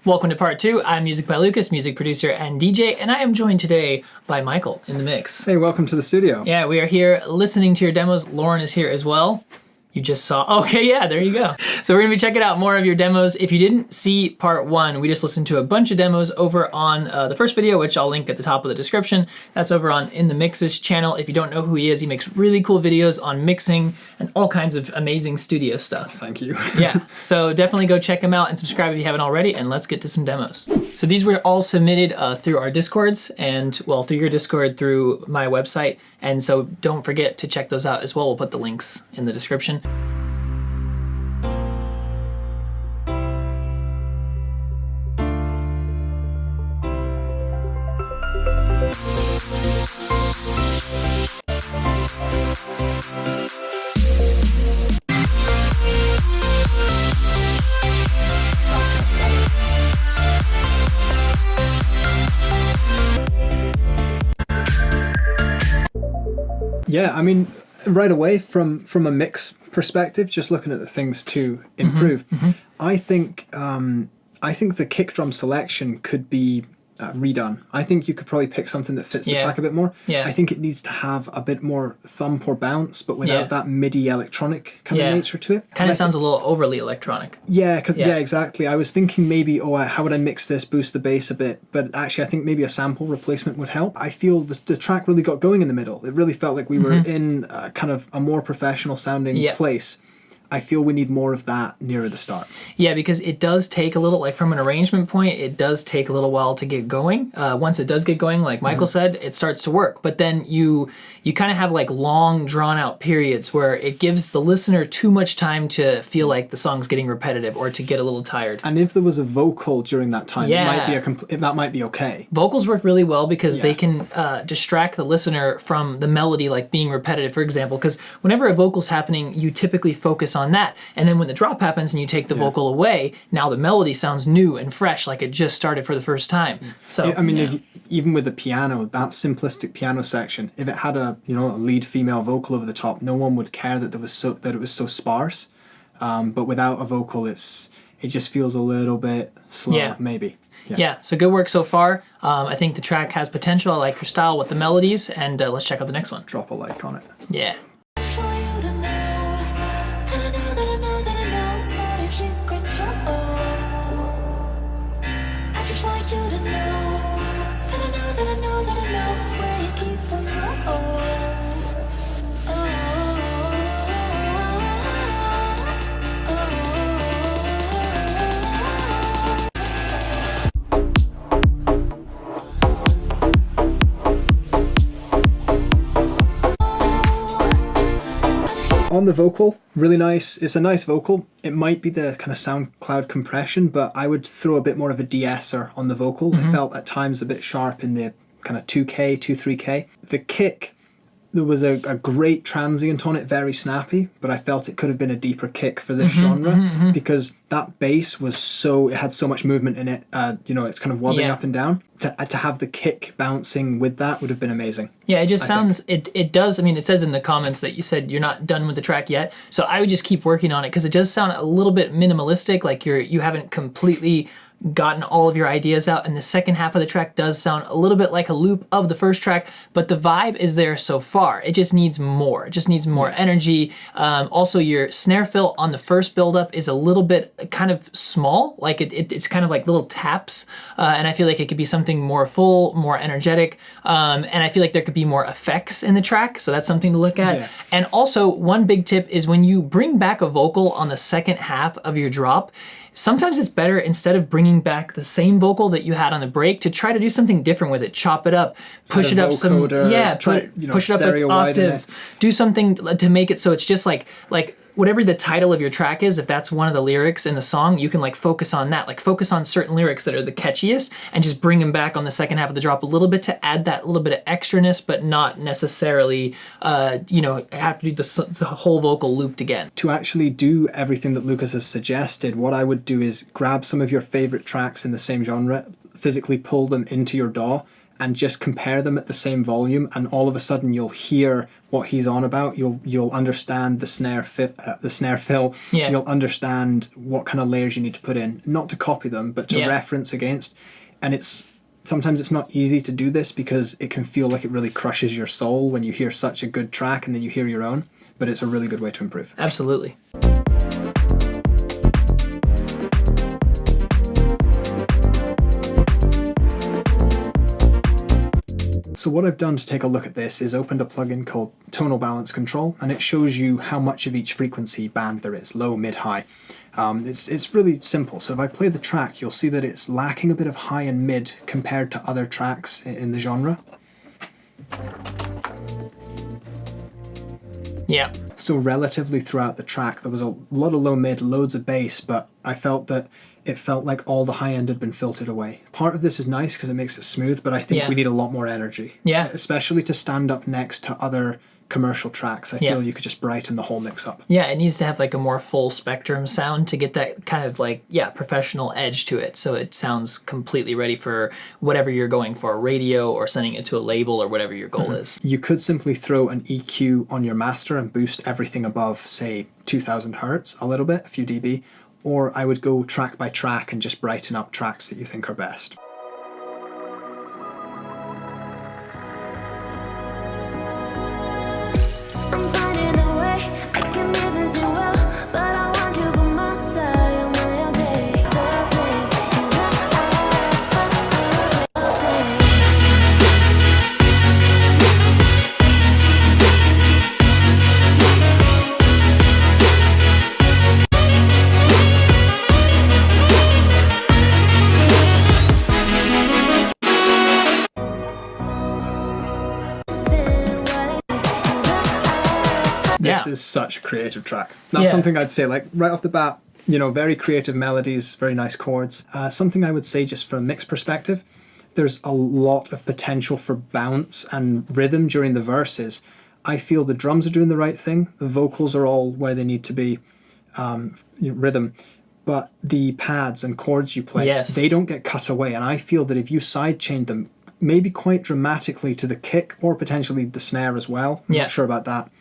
Welcome to part 2. I'm Music by Lucas, music producer and DJ, and I am joined today by Michael in the mix. Hey, welcome to the studio. Yeah, we are here listening to your demos. Lauren is here as well. You just saw, okay, yeah, there you go. So we're gonna be checking out more of your demos. If you didn't see part 1, we just listened to a bunch of demos over on the first video, which I'll link at the top of the description. That's over on In the Mixes channel. If you don't know who he is, he makes really cool videos on mixing and all kinds of amazing studio stuff. Thank you. Yeah, so definitely go check him out and subscribe if you haven't already, and let's get to some demos. So these were all submitted through our Discords and, well, through your Discord, through my website, and so don't forget to check those out as well. We'll put the links in the description. Yeah, I mean, right away from a mix perspective, just looking at the things to improve, I think the kick drum selection could be redone. I think you could probably pick something that fits the track a bit more. Yeah. I think it needs to have a bit more thump or bounce, but without that MIDI electronic kind of nature to it. Kind of sounds a little overly electronic. Yeah, exactly. I was thinking maybe, how would I mix this, boost the bass a bit? But actually, I think maybe a sample replacement would help. I feel the track really got going in the middle. It really felt like we were in kind of a more professional sounding place. I feel we need more of that nearer the start. Yeah, because it does take a little, like from an arrangement point, it does take a little while to get going. Once it does get going, like Michael said, it starts to work. But then you kind of have like long drawn out periods where it gives the listener too much time to feel like the song's getting repetitive or to get a little tired. And if there was a vocal during that time, that might be okay. Vocals work really well because they can distract the listener from the melody like being repetitive, for example, because whenever a vocal's happening, you typically focus on that. And then when the drop happens and you take the vocal away, now the melody sounds new and fresh, like it just started for the first time. So I mean, even with the piano, that simplistic piano section, if it had a lead female vocal over the top, no one would care that it was so sparse. But without a vocal, it just feels a little bit slow, maybe. Yeah, so good work so far. I think the track has potential. I like your style with the melodies, and let's check out the next one. Drop a like on it. Yeah. On the vocal, really nice. It's a nice vocal. It might be the kind of SoundCloud compression, but I would throw a bit more of a de-esser on the vocal. It felt at times a bit sharp in the kind of 2K, 2-3K. The kick, there was a great transient on it, very snappy, but I felt it could have been a deeper kick for this genre because that bass was it had so much movement in it. It's kind of wobbling up and down. To have the kick bouncing with that would have been amazing. Yeah, it just sounds, it does, I mean, it says in the comments that you said you're not done with the track yet, so I would just keep working on it because it does sound a little bit minimalistic, like you haven't completely gotten all of your ideas out, and the second half of the track does sound a little bit like a loop of the first track, but the vibe is there so far. It just needs more. It just needs more energy. Also, your snare fill on the first build-up is a little bit kind of small, like it's kind of like little taps, and I feel like it could be something more full, more energetic, and I feel like there could be more effects in the track, so that's something to look at. Yeah. And also, one big tip is when you bring back a vocal on the second half of your drop, sometimes it's better, instead of bringing back the same vocal that you had on the break, to try to do something different with it. Chop it up, push it up some, push it up an octave, do something to make it so it's just like whatever the title of your track is, if that's one of the lyrics in the song, you can like focus on that, like focus on certain lyrics that are the catchiest and just bring them back on the second half of the drop a little bit to add that little bit of extraness, but not necessarily, have to do the whole vocal looped again. To actually do everything that Lucas has suggested, what I would do is grab some of your favorite tracks in the same genre, physically pull them into your DAW, and just compare them at the same volume, and all of a sudden you'll hear what he's on about. You'll understand the snare fill. Yeah. You'll understand what kind of layers you need to put in, not to copy them, but to reference against. And sometimes it's not easy to do this because it can feel like it really crushes your soul when you hear such a good track and then you hear your own, but it's a really good way to improve. Absolutely. So what I've done to take a look at this is opened a plugin called Tonal Balance Control, and it shows you how much of each frequency band there is, low, mid, high. It's really simple. So if I play the track, you'll see that it's lacking a bit of high and mid compared to other tracks in the genre. Yeah. So relatively throughout the track, there was a lot of low mid, loads of bass, but I felt that it felt like all the high end had been filtered away. Part of this is nice because it makes it smooth, but I think we need a lot more energy. Yeah. Especially to stand up next to other commercial tracks. I feel you could just brighten the whole mix up. Yeah, it needs to have like a more full spectrum sound to get that kind of like, professional edge to it. So it sounds completely ready for whatever you're going for, radio or sending it to a label or whatever your goal is. You could simply throw an EQ on your master and boost everything above, say, 2000 hertz a little bit, a few dB. Or I would go track by track and just brighten up tracks that you think are best. This is such a creative track. That's something I'd say, like right off the bat, very creative melodies, very nice chords. Something I would say just from a mix perspective, there's a lot of potential for bounce and rhythm during the verses. I feel the drums are doing the right thing. The vocals are all where they need to be, rhythm. But the pads and chords you play, they don't get cut away. And I feel that if you sidechained them, maybe quite dramatically to the kick or potentially the snare as well, I'm not sure about that,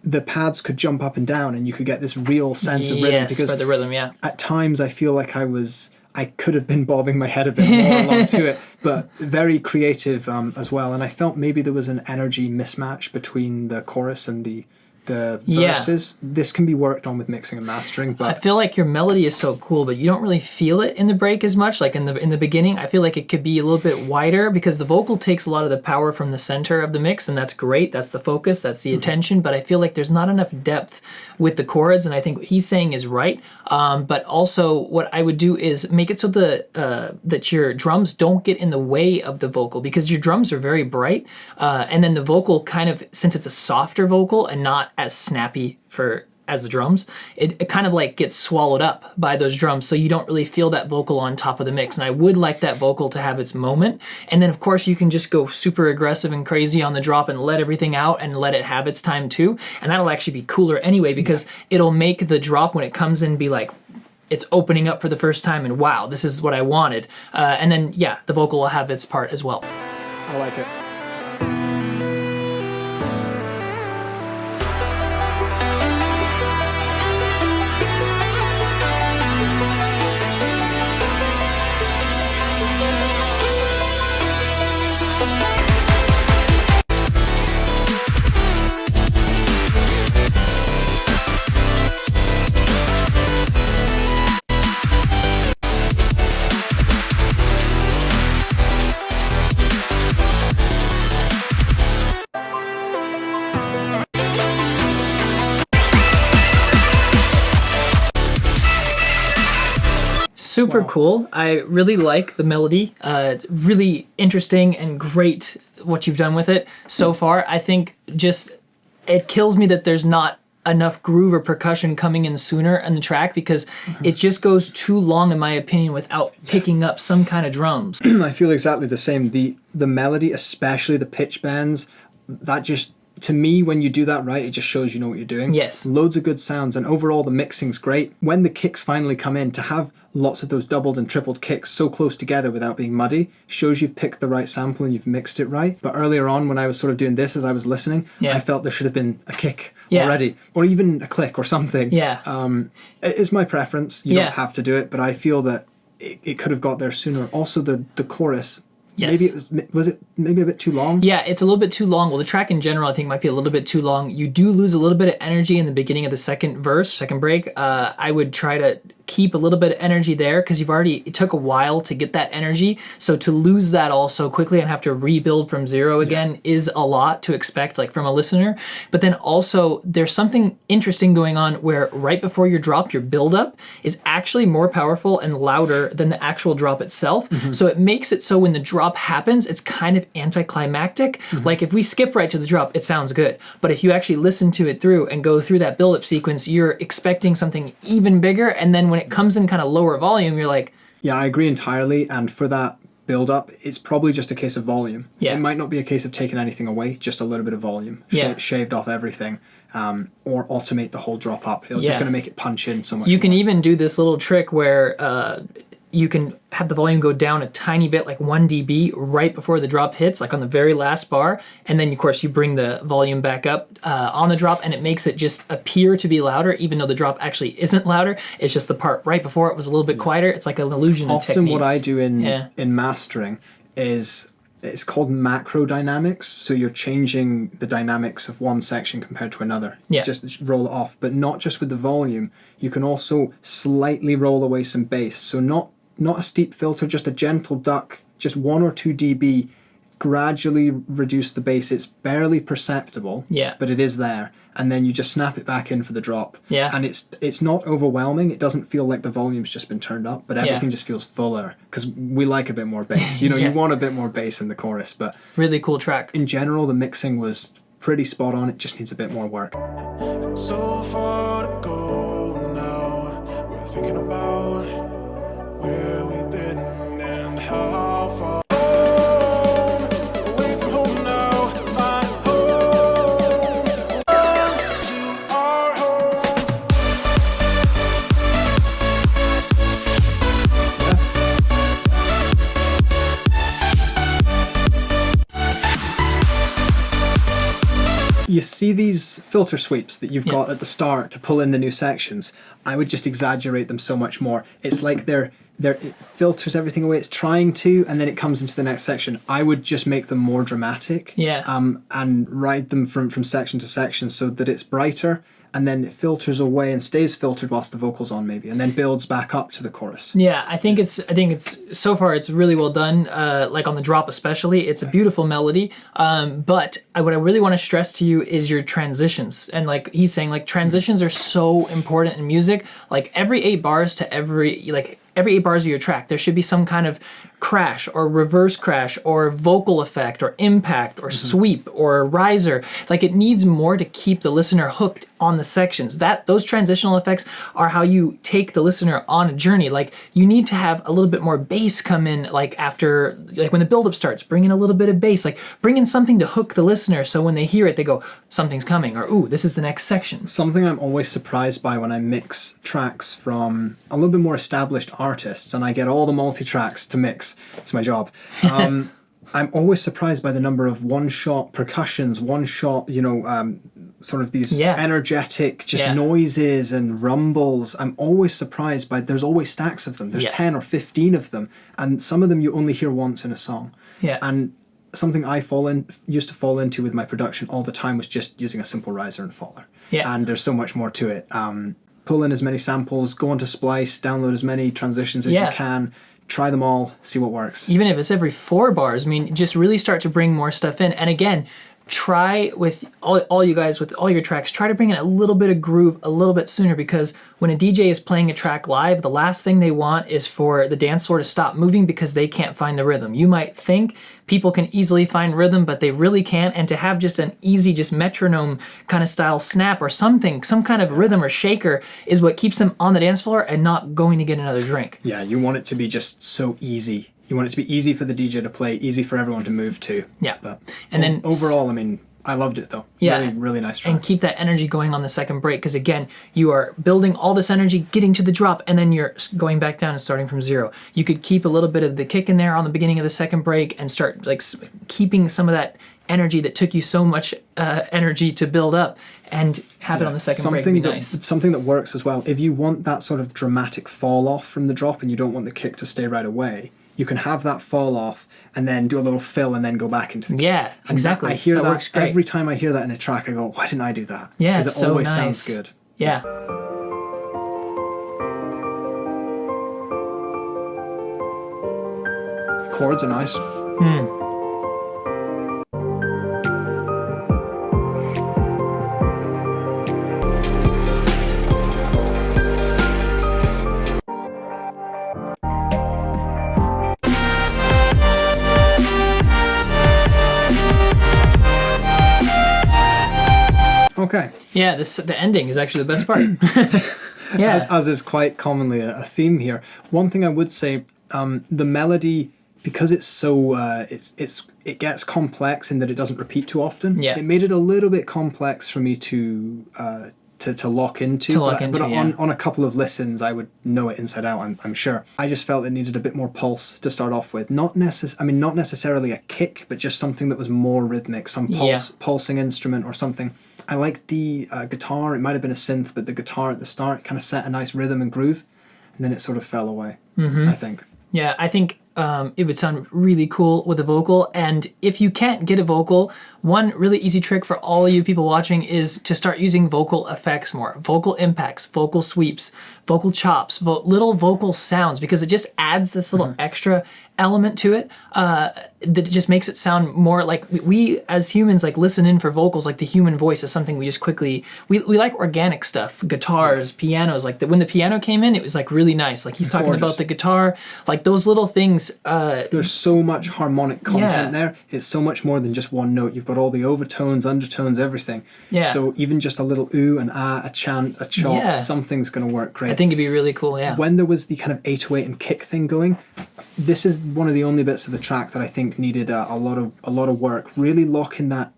the pads could jump up and down and you could get this real sense of rhythm. Because for the rhythm, at times I feel like I could have been bobbing my head a bit more along to it, but very creative as well. And I felt maybe there was an energy mismatch between the chorus and the verses. This can be worked on with mixing and mastering, but I feel like your melody is so cool, but you don't really feel it in the break as much. Like in the beginning, I feel like it could be a little bit wider because the vocal takes a lot of the power from the center of the mix, and that's great. That's the focus, that's the attention, but I feel like there's not enough depth with the chords, and I think what he's saying is right. But also what I would do is make it so that your drums don't get in the way of the vocal, because your drums are very bright, and then the vocal kind of, since it's a softer vocal and not as snappy as the drums, it kind of like gets swallowed up by those drums, so you don't really feel that vocal on top of the mix. And I would like that vocal to have its moment, and then of course you can just go super aggressive and crazy on the drop and let everything out and let it have its time too, and that'll actually be cooler anyway, because it'll make the drop when it comes in be like it's opening up for the first time and wow, this is what I wanted, and then the vocal will have its part as well. I like it. Super cool. I really like the melody. Really interesting and great what you've done with it so far. I think just it kills me that there's not enough groove or percussion coming in sooner in the track, because it just goes too long, in my opinion, without picking up some kind of drums. I feel exactly the same. The melody, especially the pitch bends, that just to me, when you do that right, it just shows you know what you're doing. Yes. Loads of good sounds, and overall the mixing's great. When the kicks finally come in, to have lots of those doubled and tripled kicks so close together without being muddy shows you've picked the right sample and you've mixed it right. But earlier on, when I was sort of doing this as I was listening, I felt there should have been a kick already, or even a click or something. It is my preference. You don't have to do it, but I feel that it could have got there sooner. Also, the chorus. Yes. Maybe it was maybe a bit too long? Yeah, it's a little bit too long. Well, the track in general, I think, might be a little bit too long. You do lose a little bit of energy in the beginning of the second break. I would try to keep a little bit of energy there because it took a while to get that energy. So to lose that all so quickly and have to rebuild from zero again is a lot to expect, like from a listener. But then also there's something interesting going on where right before your drop, your buildup is actually more powerful and louder than the actual drop itself. So it makes it so when the drop happens, it's kind of anticlimactic. Like if we skip right to the drop, it sounds good. But if you actually listen to it through and go through that buildup sequence, you're expecting something even bigger. And then when it comes in kind of lower volume, you're like... Yeah, I agree entirely. And for that build up, it's probably just a case of volume. Yeah. It might not be a case of taking anything away, just a little bit of volume. Shaved off everything. Or automate the whole drop up. It's just going to make it punch in so much You can more. even do this little trick where you can have the volume go down a tiny bit, like 1 dB, right before the drop hits, like on the very last bar. And then, of course, you bring the volume back up on the drop, and it makes it just appear to be louder, even though the drop actually isn't louder. It's just the part right before it was a little bit quieter. It's like an illusion of technique. Often what I do in mastering is... It's called macro dynamics, so you're changing the dynamics of one section compared to another. Just roll it off, but not just with the volume. You can also slightly roll away some bass. So not a steep filter, just a gentle duck, just 1 or 2 dB. Gradually reduce the bass. It's barely perceptible, but it is there. And then you just snap it back in for the drop. And it's not overwhelming. It doesn't feel like the volume's just been turned up, but everything just feels fuller because we like a bit more bass. You know, you want a bit more bass in the chorus, but really cool track. In general, the mixing was pretty spot on. It just needs a bit more work. So far to go now. We're thinking about where we've been and how far. You see these filter sweeps that you've got at the start to pull in the new sections. I would just exaggerate them so much more. It's like it filters everything away. It's trying to, and then it comes into the next section. I would just make them more dramatic. And ride them from section to section so that it's brighter, and then it filters away and stays filtered whilst the vocal's on maybe, and then builds back up to the chorus. I think it's so far it's really well done. Like on the drop especially, it's a beautiful melody. But what I really want to stress to you is your transitions. And like he's saying, like transitions are so important in music. Like every 8 bars to every 8 bars of your track, there should be some kind of crash or reverse crash or vocal effect or impact or sweep or riser. Like it needs more to keep the listener hooked on the sections. Those transitional effects are how you take the listener on a journey. Like you need to have a little bit more bass come in, like after, like when the buildup starts, bring in a little bit of bass, like bring in something to hook the listener so when they hear it, they go, something's coming, or ooh, this is the next section. Something I'm always surprised by when I mix tracks from a little bit more established artists and I get all the multi-tracks to mix. It's my job. I'm always surprised by the number of one-shot percussions, one-shot, sort of these energetic just noises and rumbles. I'm always surprised by, there's always stacks of them. There's 10 or 15 of them, and some of them you only hear once in a song. And something I used to fall into with my production all the time was just using a simple riser and faller. And there's so much more to it. Pull in as many samples, go onto Splice, download as many transitions as you can, try them all, see what works. Even if it's every 4 bars, I mean, just really start to bring more stuff in. And again, try with all you guys, with all your tracks, try to bring in a little bit of groove a little bit sooner, because when a DJ is playing a track live, the last thing they want is for the dance floor to stop moving because they can't find the rhythm. You might think people can easily find rhythm, but they really can't. And to have just an easy, just metronome kind of style snap or something, some kind of rhythm or shaker is what keeps them on the dance floor and not going to get another drink. Yeah, you want it to be just so easy. You want it to be easy for the DJ to play, easy for everyone to move to. Yeah. But and then overall, I mean, I loved it though. Yeah. Really, really nice track. And keep that energy going on the second break, because again, you are building all this energy, getting to the drop, and then you're going back down and starting from zero. You could keep a little bit of the kick in there on the beginning of the second break and start like keeping some of that energy that took you so much energy to build up, and have it on the second break. Would be nice. Something that works as well. If you want that sort of dramatic fall off from the drop and you don't want the kick to stay right away, you can have that fall off and then do a little fill and then go back into the kick. Yeah, And exactly. I hear that works great. every time I hear that in a track. I go, why didn't I do that? Yeah, because it's it so always nice. sounds good. Yeah. Chords are nice. Okay. Yeah, the ending is actually the best part. Yeah. As is quite commonly a theme here. One thing I would say, the melody, because it's so it gets complex in that it doesn't repeat too often. Yeah. It made it a little bit complex for me to lock into. But on a couple of listens, I would know it inside out. I'm sure. I just felt it needed a bit more pulse to start off with. Not necessarily a kick, but just something that was more rhythmic, some pulsing instrument or something. I liked the guitar. It might have been a synth, but the guitar at the start kind of set a nice rhythm and groove, and then it sort of fell away, I think. Yeah, I think it would sound really cool with a vocal. And if you can't get a vocal, one really easy trick for all you people watching is to start using vocal effects more. Vocal impacts, vocal sweeps, vocal chops, little vocal sounds, because it just adds this little extra element to it that just makes it sound more like we as humans like listen in for vocals. Like the human voice is something we just quickly, we like organic stuff, guitars, pianos. Like when the piano came in, it was like really nice. Like he's talking about the guitar, like those little things. There's so much harmonic content there. It's so much more than just one note. You've got all the overtones, undertones, everything. Yeah. So even just a little ooh, an ah, a chant, a chop, something's going to work great. I think it'd be really cool, yeah. When there was the kind of 808 and kick thing going, this is one of the only bits of the track that I think needed a lot of work. Really locking that,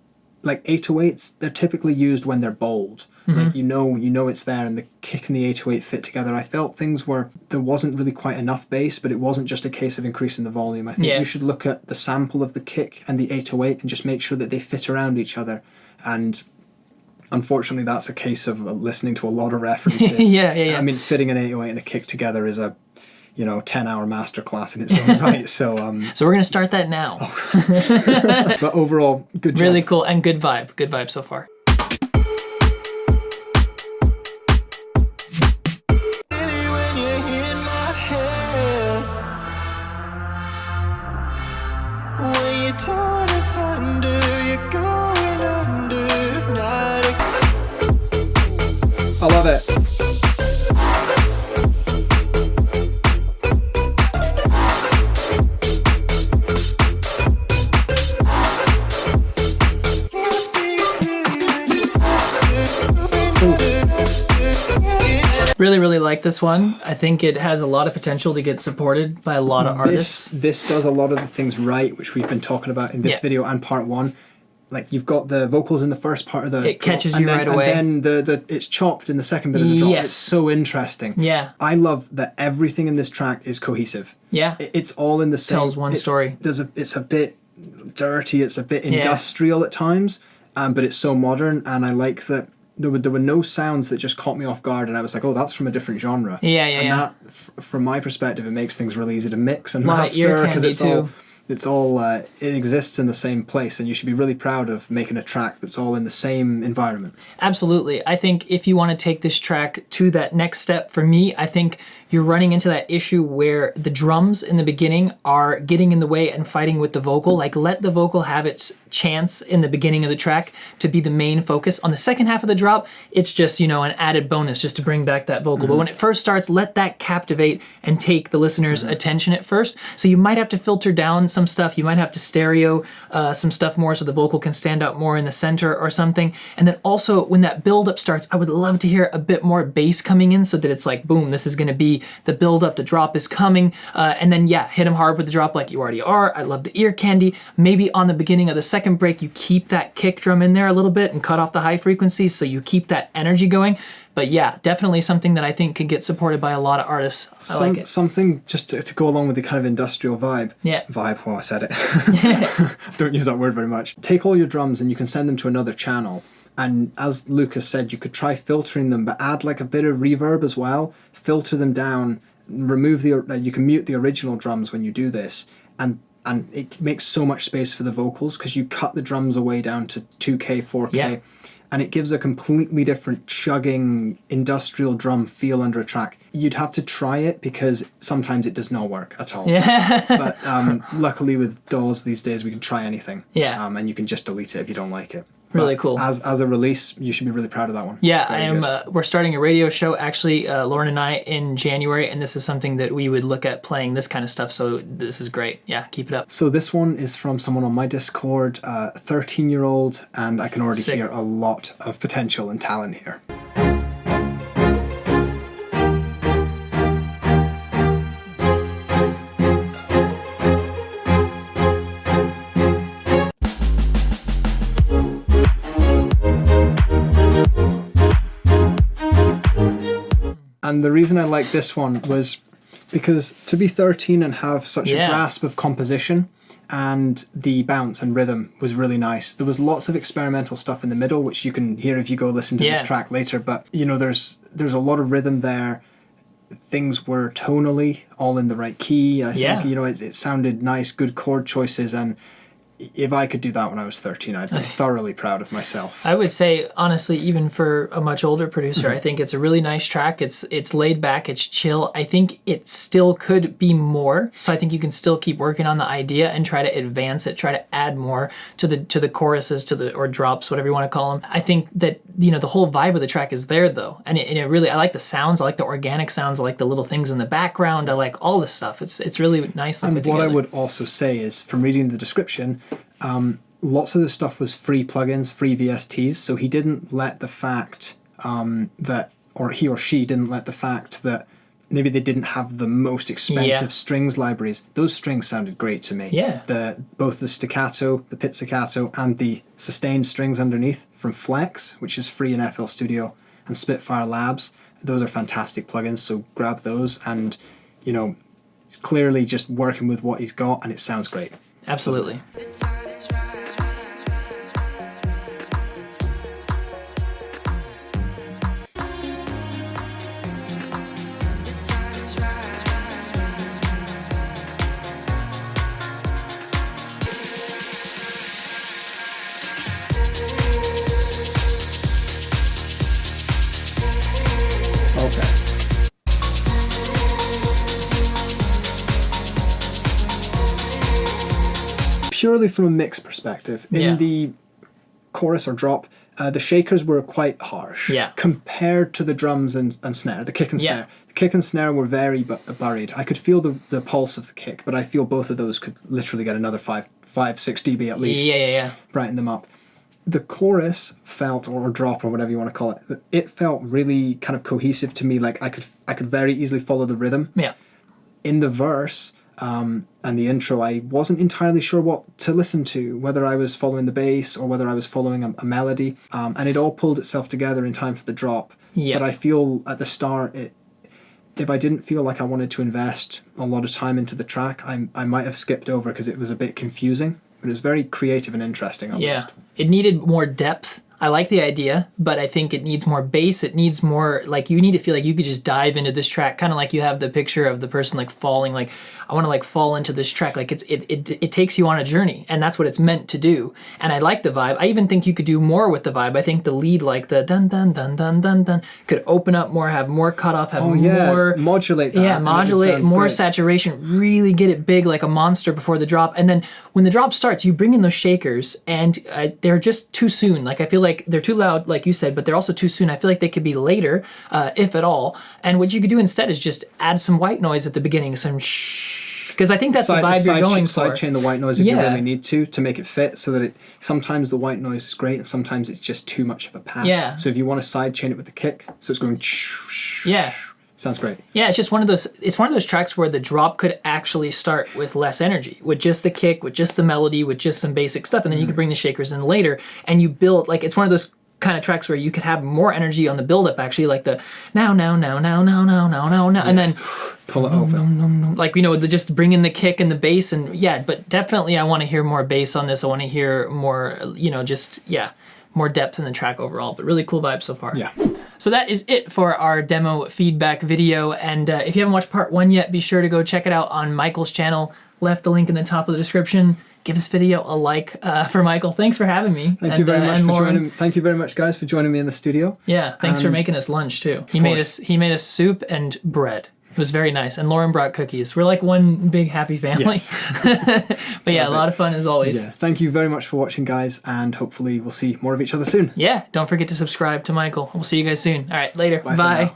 like 808s, they're typically used when they're bold. Like you know it's there, and the kick and the 808 fit together. I felt there wasn't really quite enough bass, but it wasn't just a case of increasing the volume. I think you should look at the sample of the kick and the 808 and just make sure that they fit around each other. And unfortunately, that's a case of listening to a lot of references. Yeah. I mean, fitting an 808 and a kick together is a 10-hour masterclass in its own right. So we're gonna start that now. But overall, good job. Really cool and good vibe so far. I love it. Really like this one. I think it has a lot of potential to get supported by a lot of artists. This does a lot of the things right, which we've been talking about in this video and part one. Like you've got the vocals in the first part of the it catches you right away, and then it's chopped in the second bit of the drop. It's so interesting. Yeah, I love that everything in this track is cohesive. Yeah, it's all in the same. Tells one story. It's a bit dirty. It's a bit industrial at times, but it's so modern. And I like that there were no sounds that just caught me off guard, and I was like, oh, that's from a different genre. That, from my perspective, it makes things really easy to mix and master because it exists in the same place, and you should be really proud of making a track that's all in the same environment. Absolutely. I think if you want to take this track to that next step, for me, I think you're running into that issue where the drums in the beginning are getting in the way and fighting with the vocal. Like, let the vocal have its chance in the beginning of the track to be the main focus. On the second half of the drop, it's just, an added bonus just to bring back that vocal. But when it first starts, let that captivate and take the listener's attention at first. So you might have to filter down some some stuff. You might have to stereo some stuff more so the vocal can stand out more in the center or something. And then also when that build up starts, I would love to hear a bit more bass coming in so that it's like, boom, this is going to be the build up, the drop is coming. And then yeah, hit them hard with the drop like you already are. I love the ear candy. Maybe on the beginning of the second break, you keep that kick drum in there a little bit and cut off the high frequencies so you keep that energy going. But yeah, definitely something that I think could get supported by a lot of artists. I like it. Something just to go along with the kind of industrial vibe. Yeah. Vibe, well, I said it. Don't use that word very much. Take all your drums and you can send them to another channel. And as Lucas said, you could try filtering them, but add like a bit of reverb as well. Filter them down, remove you can mute the original drums when you do this. And it makes so much space for the vocals because you cut the drums away down to 2K, 4K. Yeah. And it gives a completely different chugging industrial drum feel under a track. You'd have to try it because sometimes it does not work at all. Yeah. But luckily with DAWs these days, we can try anything. Yeah. And you can just delete it if you don't like it. Really cool. As a release, you should be really proud of that one. Yeah, I am. We're starting a radio show, actually, Lauren and I, in January, and this is something that we would look at playing this kind of stuff, so this is great. Yeah, keep it up. So this one is from someone on my Discord, a 13-year-old, and I can already hear a lot of potential and talent here. And the reason I like this one was because to be 13 and have such a grasp of composition and the bounce and rhythm was really nice. There was lots of experimental stuff in the middle, which you can hear if you go listen to this track later. But, you know, there's a lot of rhythm there. Things were tonally all in the right key. I think, you know, it sounded nice, good chord choices. And if I could do that when I was 13, I'd be thoroughly proud of myself. I would say, honestly, even for a much older producer, I think it's a really nice track. It's laid back, it's chill. I think it still could be more. So I think you can still keep working on the idea and try to advance it, try to add more to the choruses, or drops, whatever you want to call them. I think that, you know, the whole vibe of the track is there though. And it really, I like the sounds, I like the organic sounds, I like the little things in the background, I like all this stuff. It's really nicely put together. And what I would also say is, from reading the description, lots of the stuff was free plugins, free VSTs, so he didn't let the fact he or she didn't let the fact that maybe they didn't have the most expensive strings libraries. Those strings sounded great to me. Yeah. Both the staccato, the pizzicato, and the sustained strings underneath from Flex, which is free in FL Studio, and Spitfire Labs. Those are fantastic plugins, so grab those, and, you know, clearly just working with what he's got, and it sounds great. Absolutely. Purely from a mix perspective, in the chorus or drop, the shakers were quite harsh compared to the drums and snare, the kick and snare. The kick and snare were very buried. I could feel the pulse of the kick, but I feel both of those could literally get another 5-6 dB at least. Brighten them up. The chorus felt, or drop, or whatever you want to call it, it felt really kind of cohesive to me. Like I could very easily follow the rhythm. Yeah. In the verse, and the intro, I wasn't entirely sure what to listen to, whether I was following the bass or whether I was following a melody, and it all pulled itself together in time for the drop. But I feel at the start, if I didn't feel like I wanted to invest a lot of time into the track, I might have skipped over because it was a bit confusing, but it was very creative and interesting. It needed more depth. I like the idea, but I think it needs more bass. It needs more, like, you need to feel like you could just dive into this track, kind of like you have the picture of the person like falling, like, I want to like fall into this track. Like it takes you on a journey, and that's what it's meant to do. And I like the vibe. I even think you could do more with the vibe. I think the lead, like the dun dun dun dun dun dun, could open up more, have more cutoff, have more modulate that. Yeah, modulate, more saturation, really get it big like a monster before the drop. And then when the drop starts, you bring in those shakers, and they're just too soon. Like I feel like they're too loud, like you said, but they're also too soon. I feel like they could be later, if at all. And what you could do instead is just add some white noise at the beginning, some shh, Because I think that's the vibe you're going for. Sidechain the white noise if you Yeah. really need to make it fit, so that sometimes the white noise is great and sometimes it's just too much of a pad. Yeah. So if you want to sidechain it with the kick, so it's going. Yeah. Sounds great. Yeah, it's just one of those tracks where the drop could actually start with less energy, with just the kick, with just the melody, with just some basic stuff, and then you can bring the shakers in later, and you build, like, it's one of those kind of tracks where you could have more energy on the build-up, actually, like the now, and then Pull it over. like, you know, just bring in the kick and the bass, and yeah, but definitely I want to hear more bass on this. I want to hear more, you know, just, yeah, more depth in the track overall, but really cool vibe so far. Yeah. So that is it for our demo feedback video, and if you haven't watched part 1 yet, be sure to go check it out on Michael's channel. Left the link in the top of the description. Give this video a like for Michael. Thanks for having me. Thank you very much for joining. Thank you very much, guys, for joining me in the studio. Yeah, thanks for making us lunch too. He made us soup and bread. It was very nice, and Lauren brought cookies. We're like one big happy family. Yes. But yeah, a lot of fun as always. Yeah. Thank you very much for watching, guys, and hopefully we'll see more of each other soon. Yeah, don't forget to subscribe to Michael. We'll see you guys soon. All right, later. Bye for Bye. now.